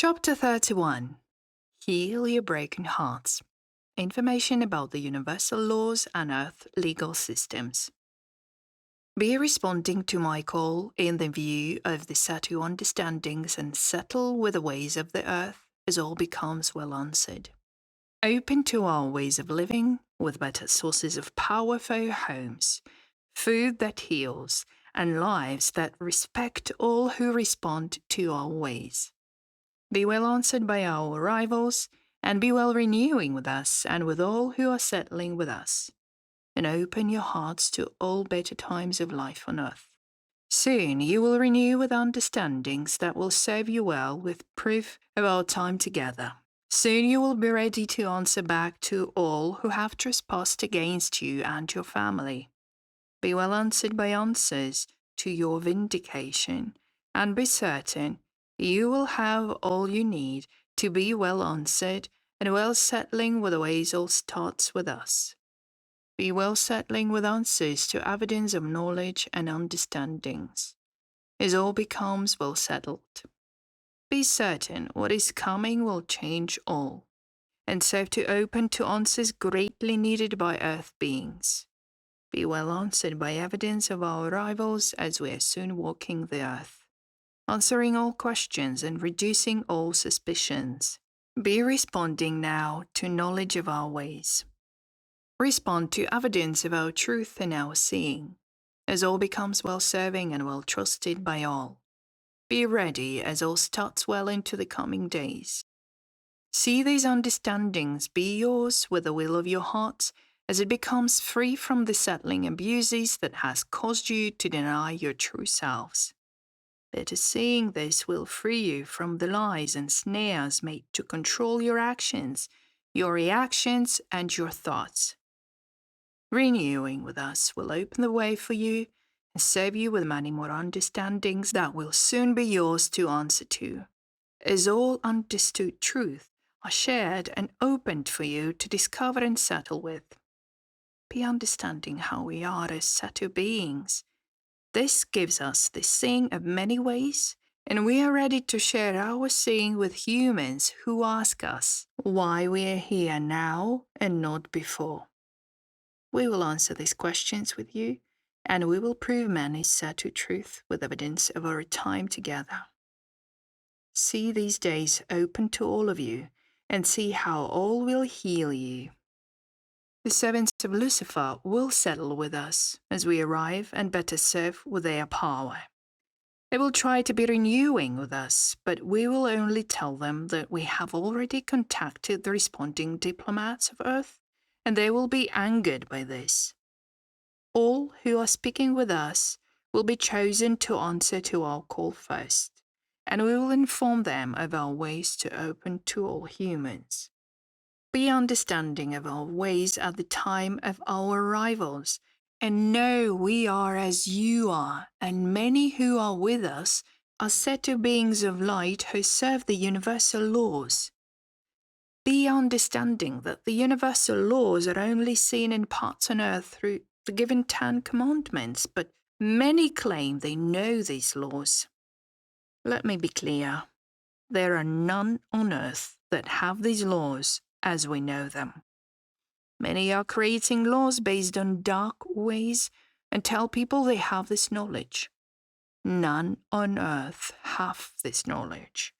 Chapter 31. Heal Your Broken Hearts. Information about the universal laws and Earth legal systems. Be responding to my call in the view of the Setu understandings and settle with the ways of the Earth as all becomes well answered. Open to our ways of living with better sources of power for your homes, food that heals, and lives that respect all who respond to our ways. Be well answered by our arrivals, and be well renewing with us and with all who are settling with us. And open your hearts to all better times of life on earth. Soon you will renew with understandings that will serve you well with proof of our time together. Soon you will be ready to answer back to all who have trespassed against you and your family. Be well answered by answers to your vindication, and be certain you will have all you need to be well answered and well settling with the ways all starts with us. Be well settling with answers to evidence of knowledge and understandings, as all becomes well settled. Be certain what is coming will change all, and serve to open to answers greatly needed by earth beings. Be well answered by evidence of our arrivals as we are soon walking the earth, answering all questions and reducing all suspicions. Be responding now to knowledge of our ways. Respond to evidence of our truth and our seeing, as all becomes well-serving and well-trusted by all. Be ready as all starts well into the coming days. See these understandings be yours with the will of your heart, as it becomes free from the settling abuses that has caused you to deny your true selves. Better seeing this will free you from the lies and snares made to control your actions, your reactions, and your thoughts. Renewing with us will open the way for you and serve you with many more understandings that will soon be yours to answer to, as all understood truth are shared and opened for you to discover and settle with. Be understanding how we are as Setu beings. This gives us the seeing of many ways, and we are ready to share our seeing with humans who ask us why we are here now and not before. We will answer these questions with you, and we will prove many Setu truth with evidence of our time together. See these days open to all of you, and see how all will heal you. The servants of Lucifer will settle with us as we arrive and better serve with their power. They will try to be renewing with us, but we will only tell them that we have already contacted the responding diplomats of Earth, and they will be angered by this. All who are speaking with us will be chosen to answer to our call first, and we will inform them of our ways to open to all humans. Be understanding of our ways at the time of our arrivals, and know we are as you are, and many who are with us are Setu beings of light who serve the universal laws. Be understanding that the universal laws are only seen in parts on earth through the given 10 commandments, but many claim they know these laws. Let me be clear. There are none on earth that have these laws as we know them. Many are creating laws based on dark ways and tell people they have this knowledge. None on earth have this knowledge,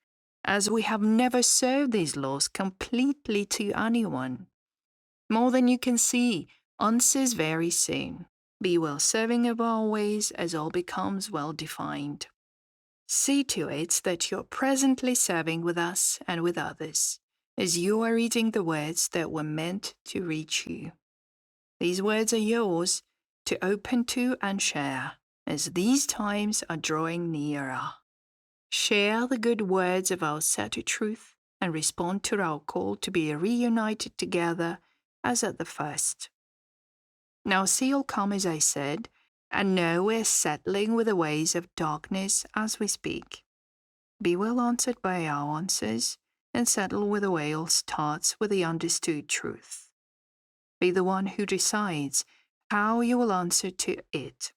as we have never served these laws completely to anyone. More than you can see, answers very soon. Be well serving of our ways as all becomes well defined. See to it that you're presently serving with us and with others, as you are reading the words that were meant to reach you. These words are yours to open to and share, as these times are drawing nearer. Share the good words of our Setu truth and respond to our call to be reunited together as at the first. Now see all come as I said, and know we're settling with the ways of darkness as we speak. Be well answered by our answers, and settle with the way all starts with the understood truth. Be the one who decides how you will answer to it.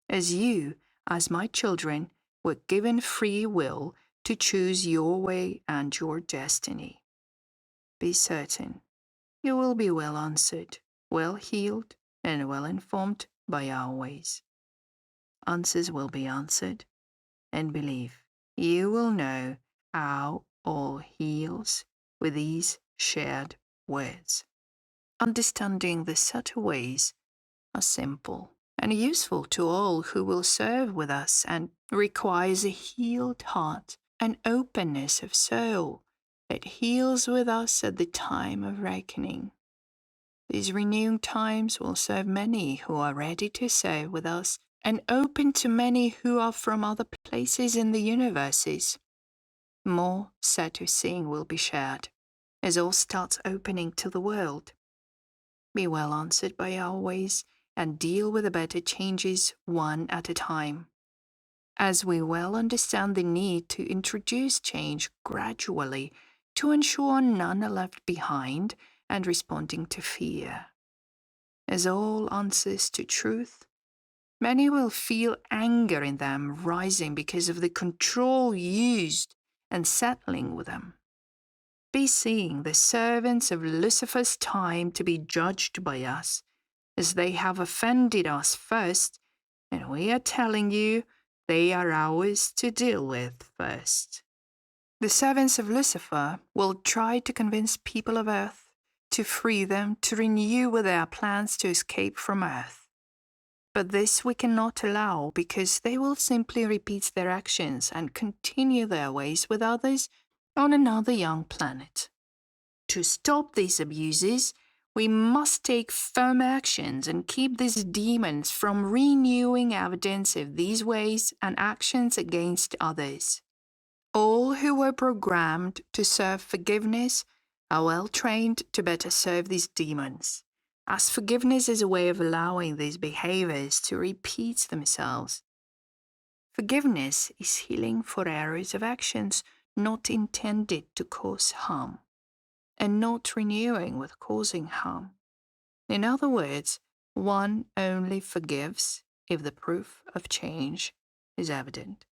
As you, as my children, were given free will to to choose your way and your destiny. Be certain you will be well answered, well healed, and well informed by our ways. Answers will be answered, and believe you will know how all heals with these shared words. Understanding the subtle ways are simple and useful to all who will serve with us, and requires a healed heart and openness of soul that heals with us at the time of reckoning. These renewing times will serve many who are ready to serve with us, and open to many who are from other places in the universes. More Setu seeing will be shared as all starts opening to the world. Be well answered by our ways and deal with the better changes one at a time. As we well understand the need to introduce change gradually to ensure none are left behind and responding to fear. As all answers to truth, many will feel anger in them rising because of the control used and settling with them. Be seeing the servants of Lucifer's time to be judged by us, as they have offended us first, and we are telling you they are ours to deal with first. The servants of Lucifer will try to convince people of Earth to free them to renew with their plans to escape from Earth. But this we cannot allow, because they will simply repeat their actions and continue their ways with others on another young planet. To stop these abuses, we must take firm actions and keep these demons from renewing evidence of these ways and actions against others. All who were programmed to serve forgiveness are well trained to better serve these demons, as forgiveness is a way of allowing these behaviors to repeat themselves. Forgiveness is healing for errors of actions not intended to cause harm, and not renewing with causing harm. In other words, one only forgives if the proof of change is evident.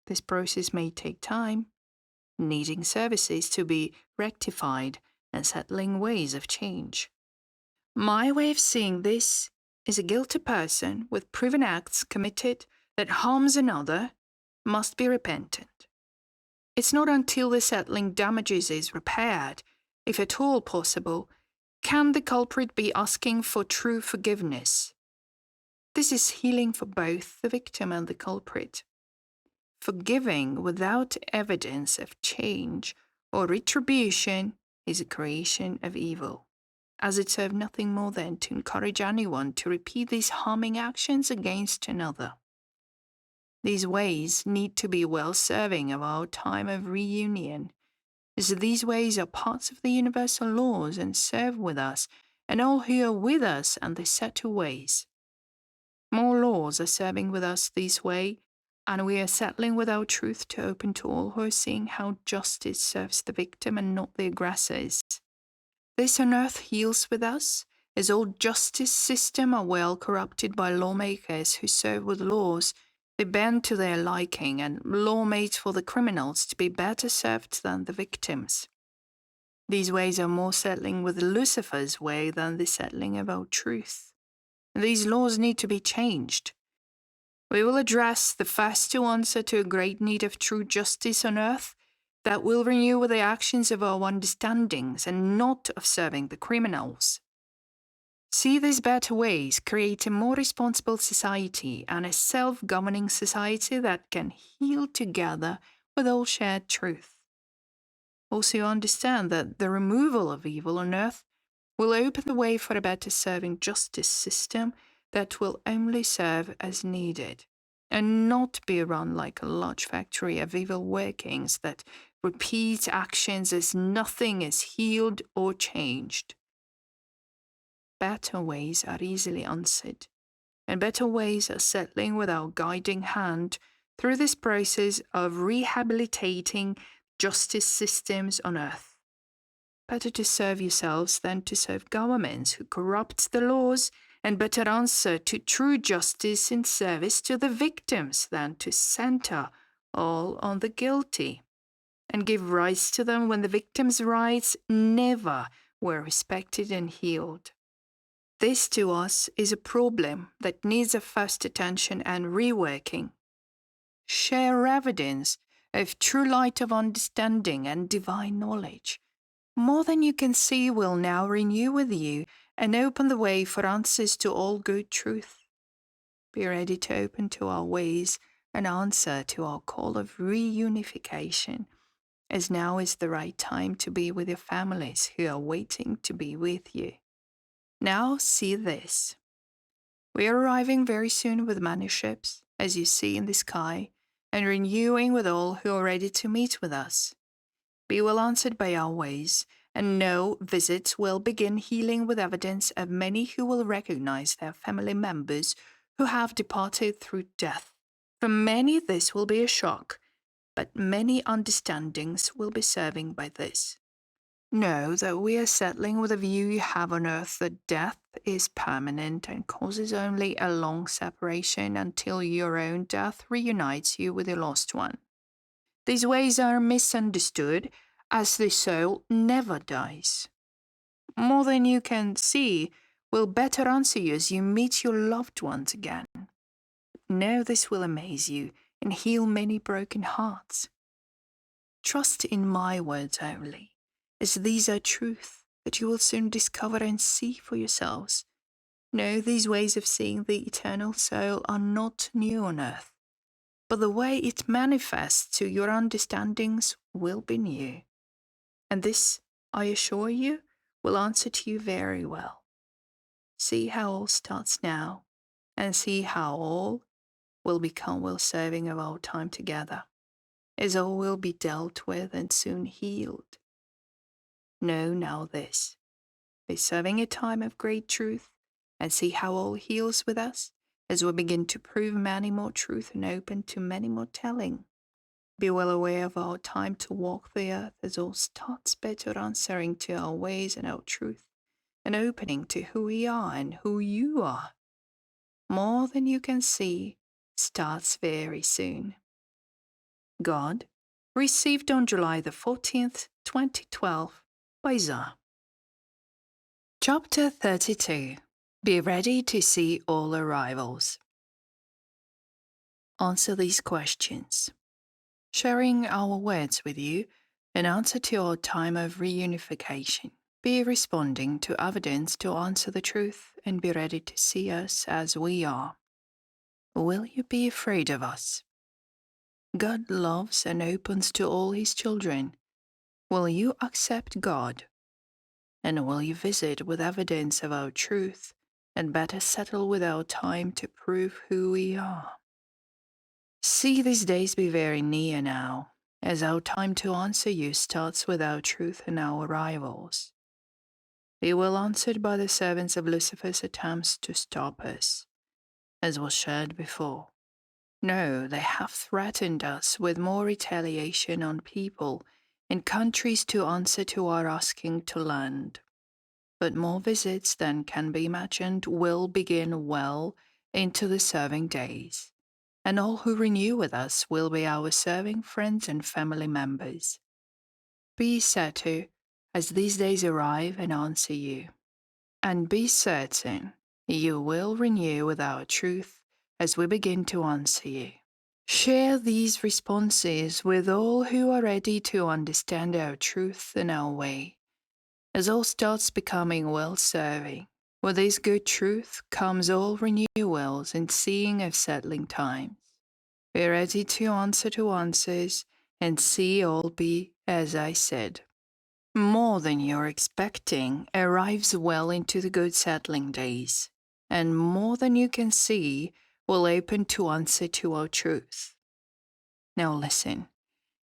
This process may take time, needing services to be rectified and settling ways of change. My way of seeing this is a guilty person with proven acts committed that harms another must be repentant. It's not until the settling damages is repaired, if at all possible, can the culprit be asking for true forgiveness. This is healing for both the victim and the culprit. Forgiving without evidence of change or retribution is a creation of evil, as it serves nothing more than to encourage anyone to repeat these harming actions against another. These ways need to be well-serving of our time of reunion, as these ways are parts of the universal laws and serve with us and all who are with us and the Setu ways. More laws are serving with us this way, and we are settling with our truth to open to all who are seeing how justice serves the victim and not the aggressors. This on earth heals with us, as all justice systems are well corrupted by lawmakers who serve with laws they bend to their liking, and law made for the criminals to be better served than the victims. These ways are more settling with Lucifer's way than the settling of our truth. These laws need to be changed. We will address the first to answer to a great need of true justice on earth that will renew with the actions of our understandings and not of serving the criminals. See these better ways create a more responsible society and a self-governing society that can heal together with all shared truth. Also understand that the removal of evil on earth will open the way for a better serving justice system that will only serve as needed, and not be run like a large factory of evil workings that repeat actions as nothing is healed or changed. Better ways are easily answered, and better ways are settling with our guiding hand through this process of rehabilitating justice systems on earth. Better to serve yourselves than to serve governments who corrupt the laws, and better answer to true justice in service to the victims than to center all on the guilty, and give rights to them when the victim's rights never were respected and healed. This to us is a problem that needs a first attention and reworking. Share evidence of true light of understanding and divine knowledge. More than you can see will now renew with you and open the way for answers to all good truth. Be ready to open to our ways and answer to our call of reunification, as now is the right time to be with your families who are waiting to be with you. Now see this. We are arriving very soon with many ships, as you see in the sky, and renewing with all who are ready to meet with us. Be well answered by our ways, and no visits will begin healing with evidence of many who will recognize their family members who have departed through death. For many this will be a shock, but many understandings will be serving by this. Know that we are settling with a view you have on earth that death is permanent and causes only a long separation until your own death reunites you with your lost one. These ways are misunderstood, as the soul never dies. More than you can see will better answer you as you meet your loved ones again. Know this will amaze you and heal many broken hearts. Trust in my words only, as these are truth that you will soon discover and see for yourselves. Know these ways of seeing the eternal soul are not new on earth, but the way it manifests to your understandings will be new. And this, I assure you, will answer to you very well. See how all starts now, and see how all will become well serving of our time together, as all will be dealt with and soon healed. Know now this, be serving a time of great truth, and see how all heals with us, as we begin to prove many more truth and open to many more telling. Be well aware of our time to walk the earth, as all starts better answering to our ways and our truth, and opening to who we are and who you are. More than you can see starts very soon. God, received on July the 14th, 2012, by Za. Chapter 32. Be ready to see all arrivals. Answer these questions. Sharing our words with you in answer to our time of reunification. Be responding to evidence to answer the truth and be ready to see us as we are. Will you be afraid of us? God loves and opens to all his children. Will you accept God? And will you visit with evidence of our truth and better settle with our time to prove who we are? See these days be very near now, as our time to answer you starts with our truth and our arrivals. Be well answered by the servants of Lucifer's attempts to stop us, as was shared before. No, they have threatened us with more retaliation on people and countries to answer to our asking to land. But more visits than can be imagined will begin well into the serving days, and all who renew with us will be our serving friends and family members. Be Setu as these days arrive and answer you, and be certain you will renew with our truth as we begin to answer you. Share these responses with all who are ready to understand our truth and our way, as all starts becoming well-serving. With this good truth comes all renewals and seeing of settling times. Be ready to answer to answers and see all be as I said. More than you're expecting arrives well into the good settling days, and more than you can see will open to answer to our truth. Now listen,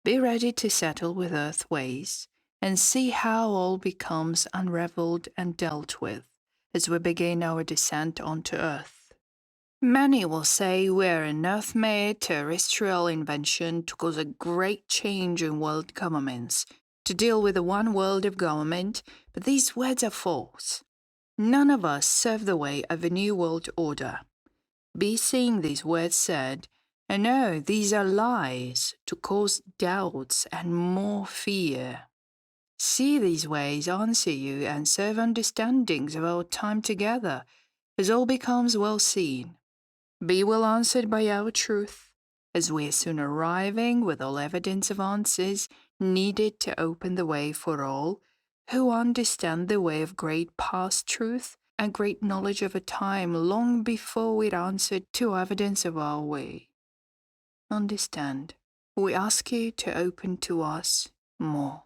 be ready to settle with earth ways, and see how all becomes unraveled and dealt with as we begin our descent onto earth. Many will say we're an earth-made terrestrial invention to cause a great change in world governments, to deal with the one world of government, but these words are false. None of us serve the way of a new world order. Be seeing these words said, And no, these are lies to cause doubts and more fear. See these ways answer you and serve understandings of our time together, as all becomes well seen. Be well answered by our truth, as we are soon arriving with all evidence of answers needed to open the way for all who understand the way of great past truth and great knowledge of a time long before we'd answered to evidence of our way. Understand, we ask you to open to us more.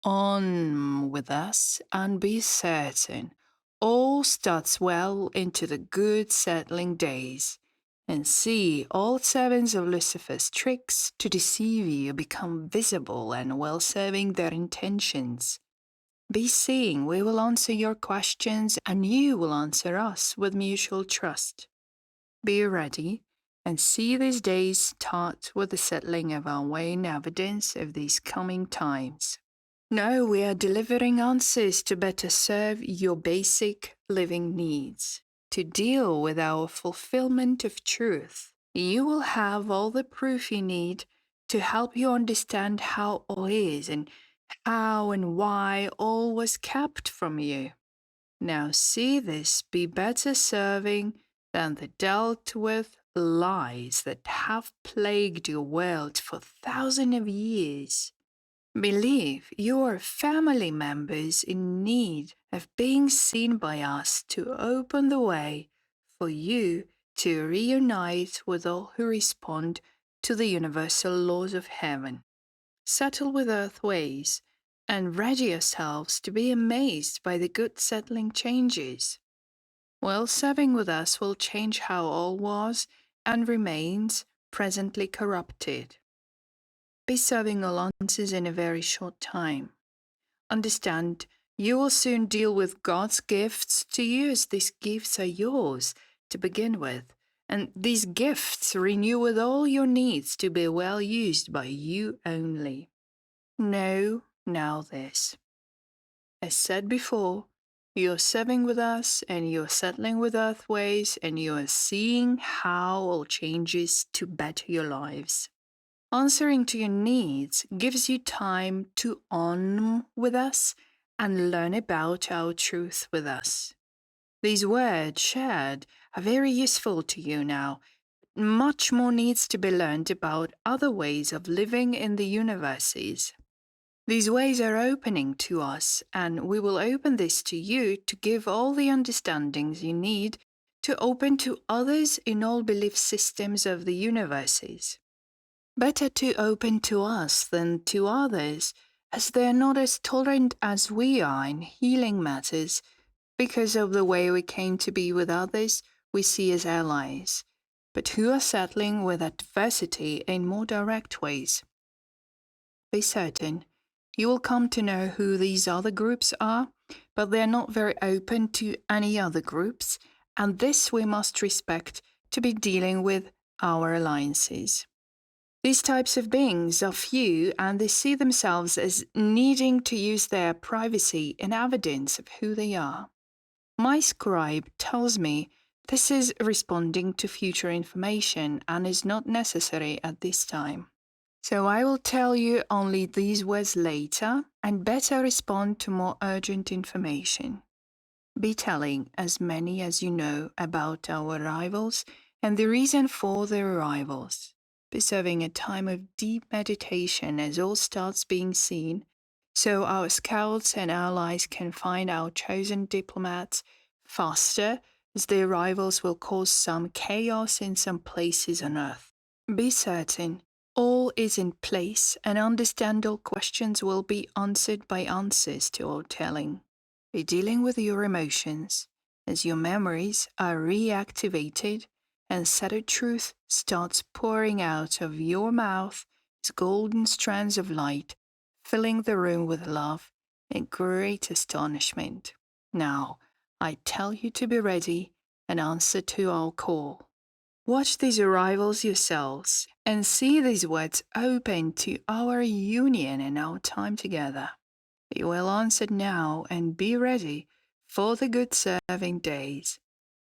On with us and be certain all starts well into the good settling days, and see all servants of Lucifer's tricks to deceive you become visible and well serving their intentions. Be seeing we will answer your questions and you will answer us with mutual trust. Be ready and see these days start with the settling of our way in evidence of these coming times. No, we are delivering answers to better serve your basic living needs. To deal with our fulfillment of truth, you will have all the proof you need to help you understand how all is and how and why all was kept from you. Now see this be better serving than the dealt with lies that have plagued your world for thousands of years. Believe you are family members in need of being seen by us to open the way for you to reunite with all who respond to the universal laws of heaven. Settle with earth ways and ready yourselves to be amazed by the good settling changes. Well, serving with us will change how all was and remains presently corrupted. Be serving all answers in a very short time. Understand, you will soon deal with God's gifts to you as these gifts are yours to begin with, and these gifts renew with all your needs to be well used by you only. Know now this. As said before, you're serving with us and you're settling with earth ways and you are seeing how all changes to better your lives. Answering to your needs gives you time to on with us and learn about our truth with us. These words shared are very useful to you now. Much more needs to be learned about other ways of living in the universes. These ways are opening to us, and we will open this to you to give all the understandings you need to open to others in all belief systems of the universes. Better to open to us than to others, as they are not as tolerant as we are in healing matters, because of the way we came to be with others we see as allies, but who are settling with adversity in more direct ways. Be certain, you will come to know who these other groups are, but they are not very open to any other groups, and this we must respect to be dealing with our alliances. These types of beings are few and they see themselves as needing to use their privacy in evidence of who they are. My scribe tells me this is responding to future information and is not necessary at this time. So I will tell you only these words later and better respond to more urgent information. Be telling as many as you know about our arrivals and the reason for their arrivals. Be serving a time of deep meditation as all starts being seen, so our scouts and allies can find our chosen diplomats faster, as the arrivals will cause some chaos in some places on Earth. Be certain all is in place and understand all questions will be answered by answers to all telling. Be dealing with your emotions as your memories are reactivated and Setu truth starts pouring out of your mouth as golden strands of light, filling the room with love and great astonishment. Now, I tell you to be ready and answer to our call. Watch these arrivals yourselves and see these words open to our union and our time together. Be well answered now and be ready for the good serving days.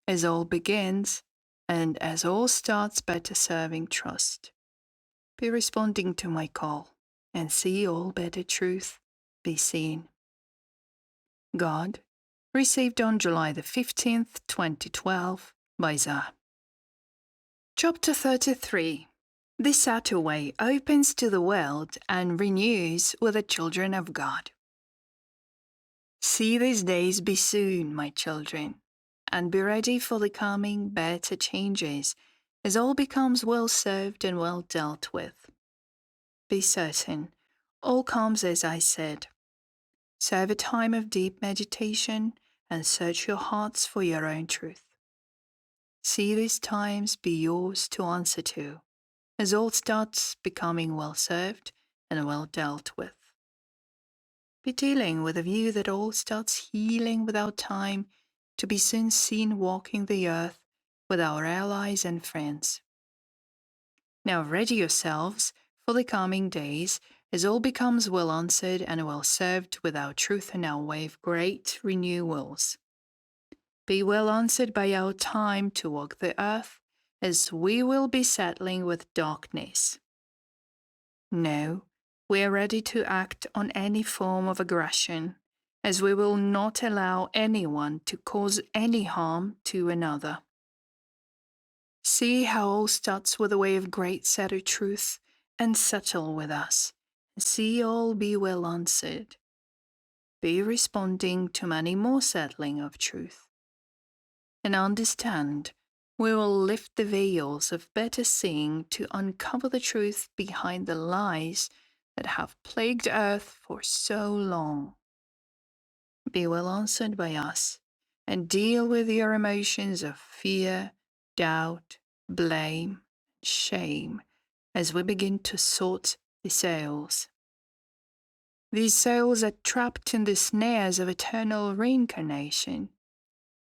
As all begins, and as all starts better serving trust, be responding to my call, and see all better truth be seen. God, received on July the 15th, 2012, by Za. Chapter 33. The Setu way opens to the world and renews with the children of God. See these days be soon, my children, and be ready for the coming better changes, as all becomes well served and well dealt with. Be certain, all comes as I said. Serve a time of deep meditation and search your hearts for your own truth. See these times be yours to answer to, as all starts becoming well served and well dealt with. Be dealing with a view that all starts healing without time to be soon seen walking the earth with our allies and friends. Now ready yourselves for the coming days, as all becomes well answered and well served with our truth and our way of great renewals. Be well answered by our time to walk the earth, as we will be settling with darkness. No, we are ready to act on any form of aggression, as we will not allow anyone to cause any harm to another. See how all starts with a way of great settled truth and settle with us. See all be well answered. Be responding to many more settling of truth. And understand, we will lift the veils of better seeing to uncover the truth behind the lies that have plagued earth for so long. Be well answered by us, and deal with your emotions of fear, doubt, blame, shame, as we begin to sort the souls. These souls are trapped in the snares of eternal reincarnation.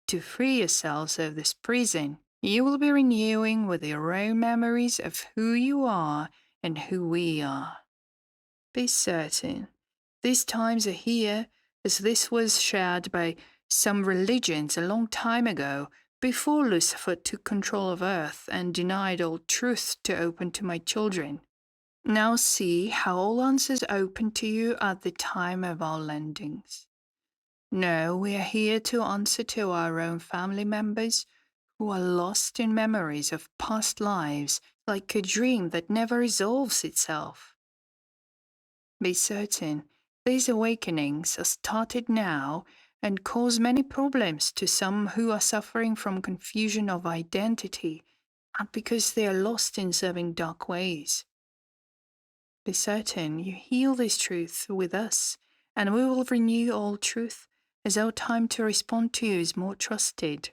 To free yourselves of this prison, you will be renewing with your own memories of who you are and who we are. Be certain, these times are here, as this was shared by some religions a long time ago, before Lucifer took control of earth and denied all truth to open to my children. Now see how all answers open to you at the time of our landings. No, we are here to answer to our own family members who are lost in memories of past lives, like a dream that never resolves itself. Be certain, these awakenings are started now and cause many problems to some who are suffering from confusion of identity, and because they are lost in serving dark ways. Be certain you heal this truth with us, and we will renew all truth, as our time to respond to you is more trusted.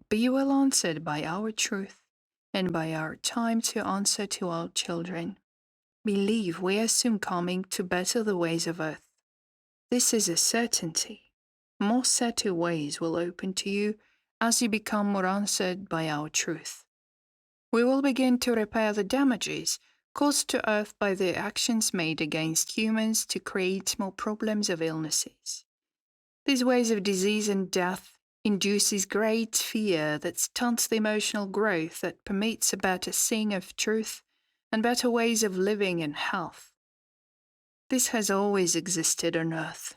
Be well answered by our truth, and by our time to answer to our children. Believe we are soon coming to better the ways of earth. This is a certainty. More Setu ways will open to you as you become more answered by our truth. We will begin to repair the damages caused to earth by the actions made against humans to create more problems of illnesses. These ways of disease and death induces great fear that stunts the emotional growth that permits a better seeing of truth and better ways of living and health. This has always existed on earth.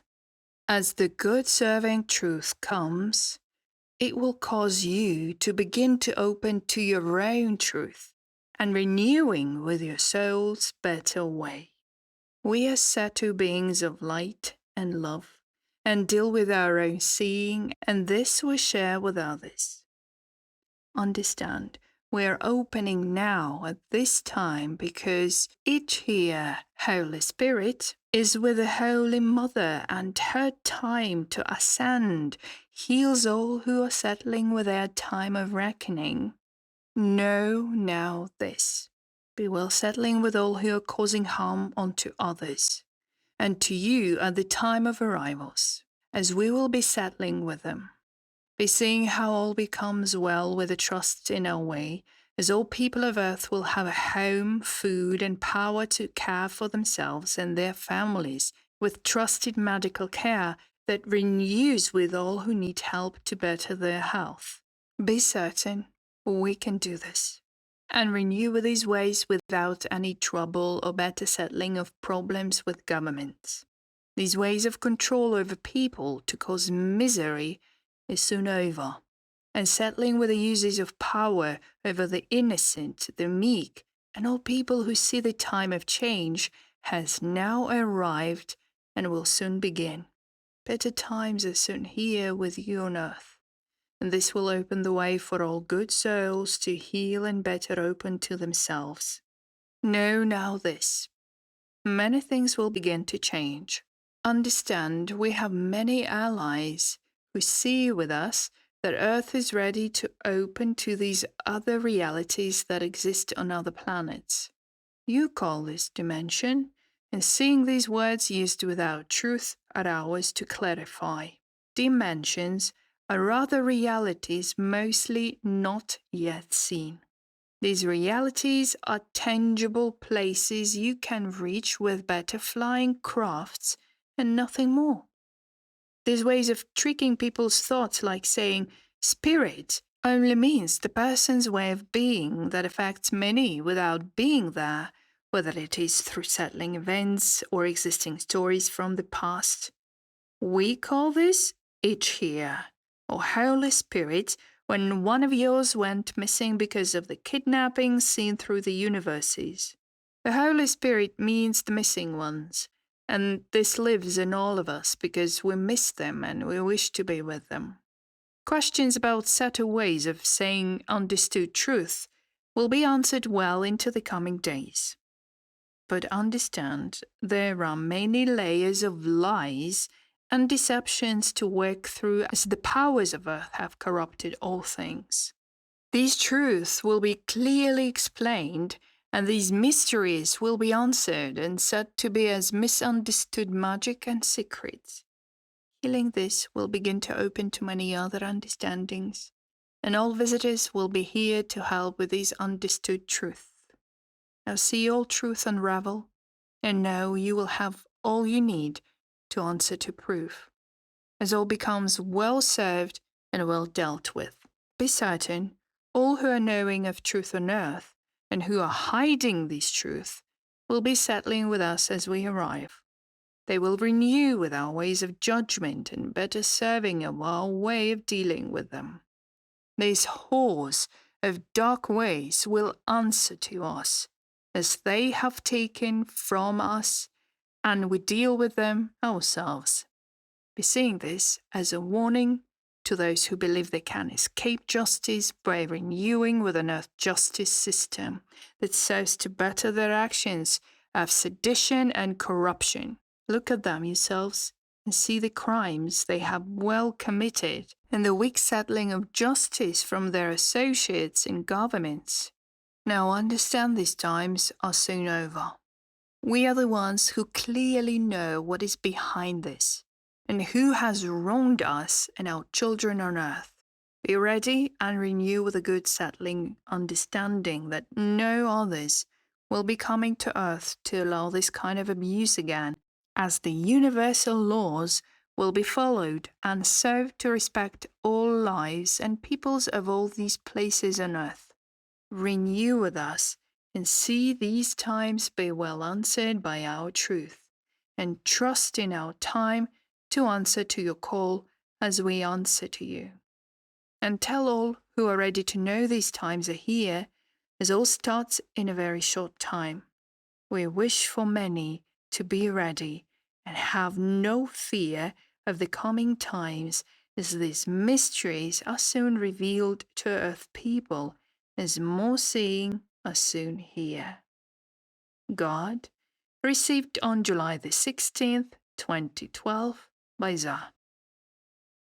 As the good serving truth comes, it will cause you to begin to open to your own truth and renewing with your soul's better way. We are Setu beings of light and love, and deal with our own seeing, and this we share with others. Understand, we are opening now at this time because each here, Holy Spirit, is with the Holy Mother, and her time to ascend heals all who are settling with their time of reckoning. Know now this. Be well settling with all who are causing harm unto others, and to you at the time of arrivals, as we will be settling with them. Be seeing how all becomes well with the trust in our way, as all people of earth will have a home, food, and power to care for themselves and their families with trusted medical care that renews with all who need help to better their health. Be certain, We can do this and renew these ways without any trouble or better settling of problems with governments. These ways of control over people to cause misery is soon over, and settling with the uses of power over the innocent, the meek, and all people who see the time of change has now arrived and will soon begin. Better times are soon here with you on earth, and this will open the way for all good souls to heal and better open to themselves. Know now this: many things will begin to change. Understand we have many allies who see with us that Earth is ready to open to these other realities that exist on other planets. You call this dimension, and seeing these words used without truth are ours to clarify. Dimensions are rather realities mostly not yet seen. These realities are tangible places you can reach with better flying crafts and nothing more. These ways of tricking people's thoughts, like saying spirit, only means the person's way of being that affects many without being there, whether it is through settling events or existing stories from the past. We call this each here, or Holy Spirit, when one of yours went missing because of the kidnapping seen through the universes. The Holy Spirit means the missing ones, and this lives in all of us because we miss them and we wish to be with them. Questions about Setu ways of saying understood truth will be answered well into the coming days. But understand, there are many layers of lies and deceptions to work through as the powers of earth have corrupted all things. These truths will be clearly explained, and these mysteries will be answered and said to be as misunderstood magic and secrets. Healing this will begin to open to many other understandings, and all visitors will be here to help with these understood truths. Now see all truth unravel, and know you will have all you need to answer to proof, as all becomes well served and well dealt with. Be certain, all who are knowing of truth on earth, and who are hiding this truth, will be settling with us as we arrive. They will renew with our ways of judgment and better serving of our way of dealing with them. These whores of dark ways will answer to us, as they have taken from us, and we deal with them ourselves. Be seeing this as a warning to those who believe they can escape justice by renewing with an earth justice system that serves to better their actions of sedition and corruption. Look at them yourselves and see the crimes they have well committed and the weak settling of justice from their associates in governments. Now understand these times are soon over. We are the ones who clearly know what is behind this, and who has wronged us and our children on earth. Be ready and renew with a good settling understanding that no others will be coming to earth to allow this kind of abuse again, as the universal laws will be followed and serve to respect all lives and peoples of all these places on earth. Renew with us and see these times be well answered by our truth, and trust in our time to answer to your call as we answer to you. And tell all who are ready to know these times are here, as all starts in a very short time. We wish for many to be ready and have no fear of the coming times, as these mysteries are soon revealed to earth people, as more seeing are soon here. God, received on July the 16th, 2012, by Za.